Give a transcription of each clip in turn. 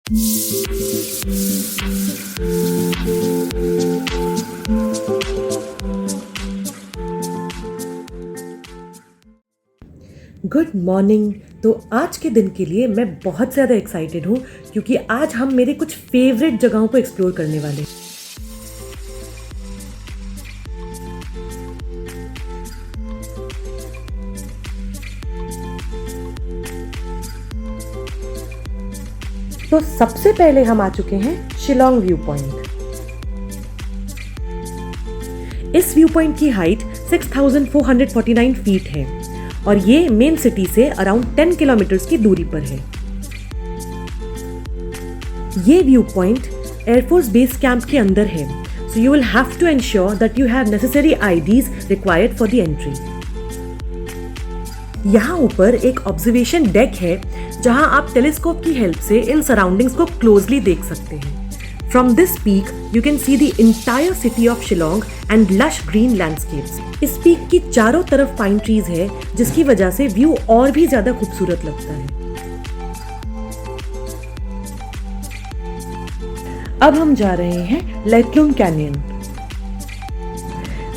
Good morning. तो आज के दिन के लिए मैं बहुत ज़्यादा एक्साइटेड हूँ क्योंकि आज हम मेरे कुछ फेवरेट जगहों को एक्सप्लोर करने वाले हैं। तो सबसे पहले हम आ चुके हैं शिलोंग व्यू पॉइंट। इस व्यू पॉइंट की हाइट 6,449 फीट है और ये मेन सिटी से अराउंड 10 किलोमीटर्स की दूरी पर है। ये view point air force base camp के अंदर है, so you will have to ensure that you have necessary IDs required for the entry. यहाँ ऊपर एक ऑब्जर्वेशन डेक है जहाँ आप टेलीस्कोप की हेल्प से इन सराउंडिंग्स को क्लोजली देख सकते हैं। From this peak, you can see the entire city of Shillong and lush green landscapes. इस पीक की चारों तरफ पाइन ट्रीज है जिसकी वजह से व्यू और भी ज्यादा खूबसूरत लगता है। अब हम जा रहे हैं लेटलूम कैनियन।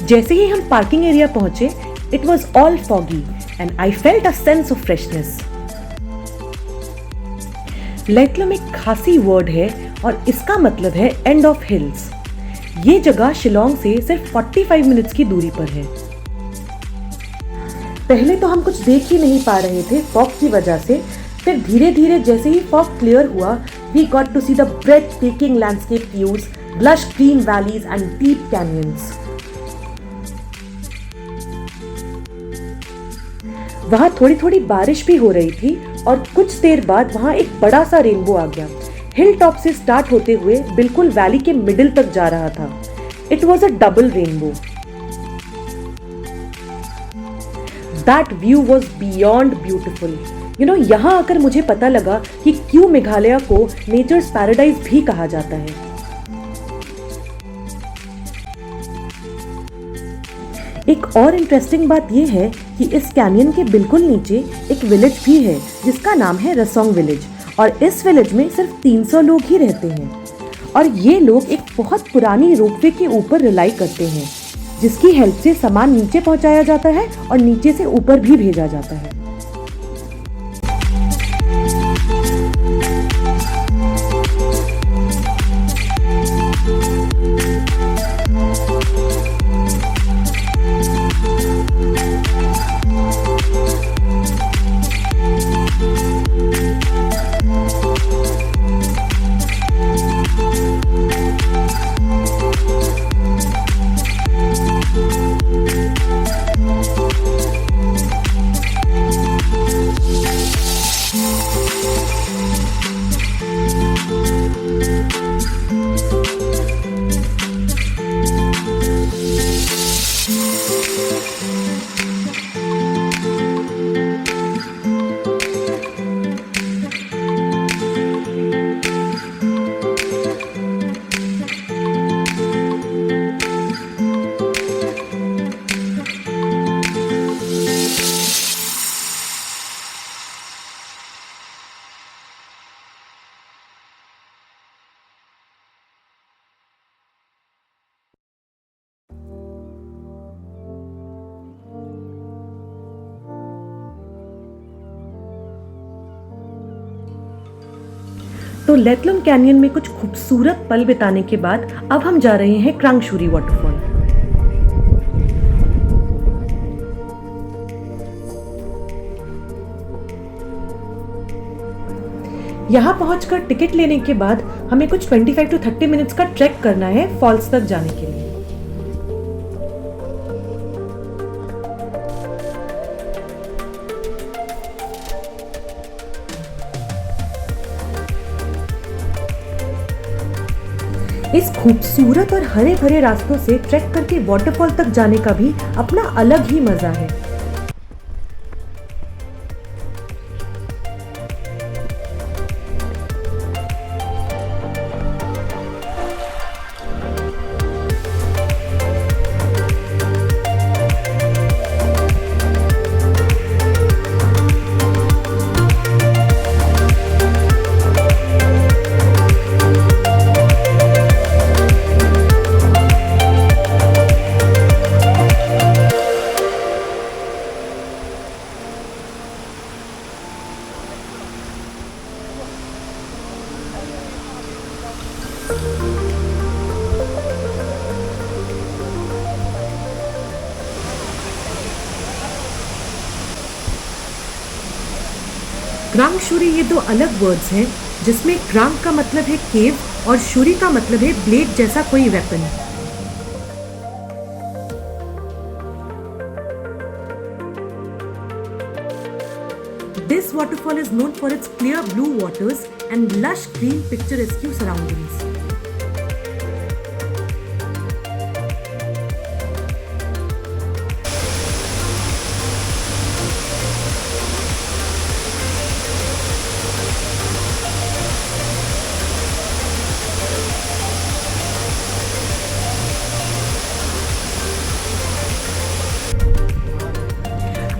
जैसे ही हम पार्किंग एरिया पहुंचे, it was all foggy and I felt a sense of freshness. लेटलूम एक खासी वर्ड है और इसका मतलब है एंड ऑफ हिल्स। ये जगह शिलोंग से सिर्फ 45 मिनट्स की दूरी पर है। पहले तो हम कुछ देख ही नहीं पा रहे थे फॉग की वजह से, फिर धीरे धीरे जैसे ही फॉग क्लियर हुआ, we got to see the breathtaking landscape views, lush green valleys and deep canyons. वहाँ थोड़ी थोड़ी बारिश भी हो रही थी और कुछ देर बाद वहाँ एक बड़ा सा रेनबो आ गया। हिल टॉप से स्टार्ट होते हुए बिल्कुल वैली के मिडिल तक जा रहा था। It was a double rainbow. That view was beyond beautiful. यहाँ आकर मुझे पता लगा कि क्यों मेघालय को नेचर्स पैराडाइज भी कहा जाता है। एक और इंटरेस्टिंग बात यह है कि इस कैनियन के बिल्कुल नीचे एक विलेज भी है जिसका नाम है रसोंग विलेज, और इस विलेज में सिर्फ 300 लोग ही रहते हैं और ये लोग एक बहुत पुरानी रोपवे के ऊपर रिलाई करते हैं जिसकी हेल्प से सामान नीचे पहुंचाया जाता है और नीचे से ऊपर भी भेजा जाता है। तो लेटलूम कैनियन में कुछ खूबसूरत पल बिताने के बाद अब हम जा रहे हैं क्रांगशूरी वाटरफॉल। यहाँ पहुंचकर टिकट लेने के बाद हमें कुछ 25 to 30 मिनट्स का ट्रैक करना है फॉल्स तक जाने के लिए। इस खूबसूरत और हरे भरे रास्तों से ट्रैक करके वाटरफॉल तक जाने का भी अपना अलग ही मजा है। क्रांग शूरी ये दो अलग वर्ड्स हैं, जिसमें क्रांग का मतलब है केव और शूरी का मतलब है ब्लेड जैसा कोई weapon. This waterfall is known for its clear blue waters and lush green picturesque surroundings.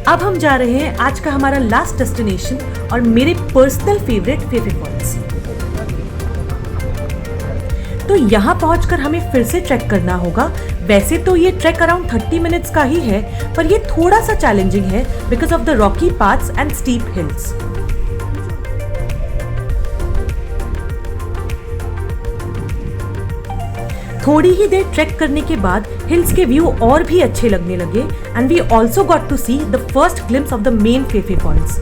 अब हम जा रहे हैं आज का हमारा लास्ट डेस्टिनेशन और मेरे पर्सनल फेवरेट फेफे फॉल्स। तो यहाँ पहुंचकर हमें फिर से ट्रैक करना होगा। वैसे तो ये ट्रैक अराउंड 30 मिनट्स का ही है, पर ये थोड़ा सा चैलेंजिंग है because of the Rocky paths and steep hills. थोड़ी ही देर ट्रैक करने के बाद हिल्स के व्यू और भी अच्छे लगने लगे and we also got to see the first glimpse of the main फेफे फॉल्स।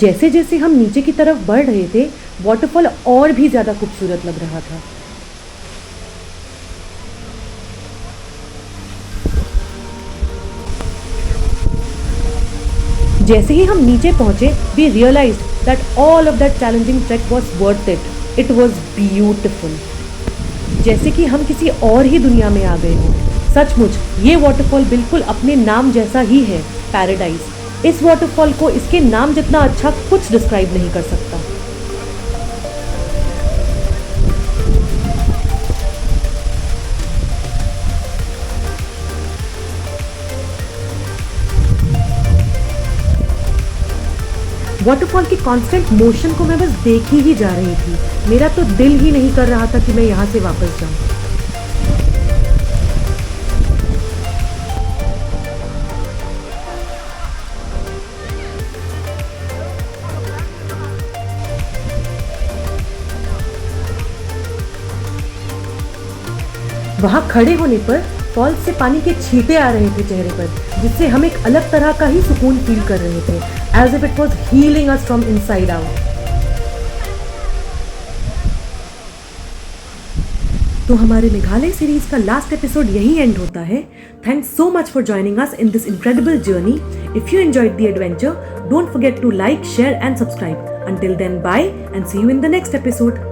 जैसे जैसे हम नीचे की तरफ बढ़ रहे थे, वाटरफॉल और भी ज्यादा खूबसूरत लग रहा था। जैसे ही हम नीचे पहुंचे, we realized that all of that challenging trek was worth it. It was beautiful. जैसे कि हम किसी और ही दुनिया में आ गए हों। सचमुच ये वाटरफॉल बिल्कुल अपने नाम जैसा ही है, पैराडाइज। इस वाटरफॉल को इसके नाम जितना अच्छा कुछ डिस्क्राइब नहीं कर सकता। वाटरफॉल की कांस्टेंट मोशन को मैं बस देख ही जा रही थी। मेरा तो दिल ही नहीं कर रहा था कि मैं यहाँ से वापस जाऊँ। वहाँ खड़े होने पर फॉल्स से पानी के छींटे आ रहे थे चेहरे पर, जिससे हम एक अलग तरह का ही सुकून फील कर रहे थे, as if it was healing us from inside out. तो हमारे मेघालय सीरीज का लास्ट एपिसोड यही एंड होता है। Thanks so much for joining us in this incredible journey. If you enjoyed the adventure, don't forget to like, share and subscribe. Until then, bye and see you in the next episode.